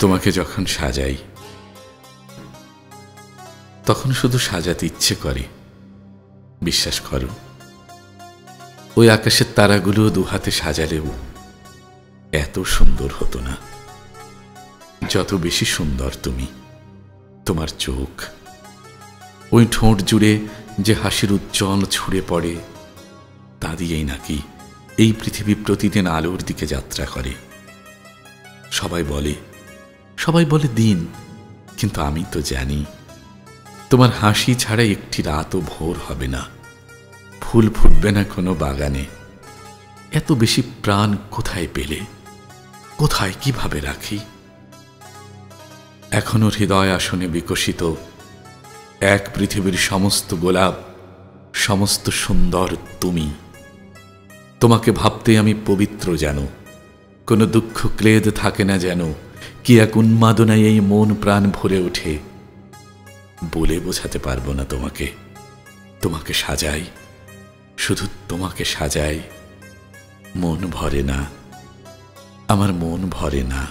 তোমাকে যখন সাজাই তখন শুধু সাজাতে ইচ্ছে করে। বিশ্বাস করো, ওই আকাশের তারাগুলো দুহাতে সাজালেও এত সুন্দর হতো না। যত বেশি সুন্দর তুমি, তোমার চোখ, ওই ঠোঁট জুড়ে যে হাসির উজ্জ্বল ছুঁড়ে পড়ে, তা দিয়েই নাকি এই পৃথিবী প্রতিদিন আলোর দিকে যাত্রা করে। সবাই বলে দিন, কিন্তু আমি তো জানি তোমার হাসি ছাড়া একটি রাতও ভোর হবে না, ফুল ফুটবে না কোনো বাগানে। এত বেশি প্রাণ কোথায় পেলে, কোথায় কিভাবে রাখি? এখনো হৃদয় আসনে বিকশিত এক পৃথিবীর সমস্ত গোলাপ, সমস্ত সুন্দর তুমি। তোমাকে ভাবতে আমি পবিত্র যেন, কোনো দুঃখ ক্লেদ থাকে না যেন। কি এক উন্মাদনায় এই মন প্রাণ ভরে ওঠে, বলে বোঝাতে পারবো না তোমাকে। তোমাকে সাজাই, শুধু তোমাকে সাজাই, মন ভরে না, আমার মন ভরে না।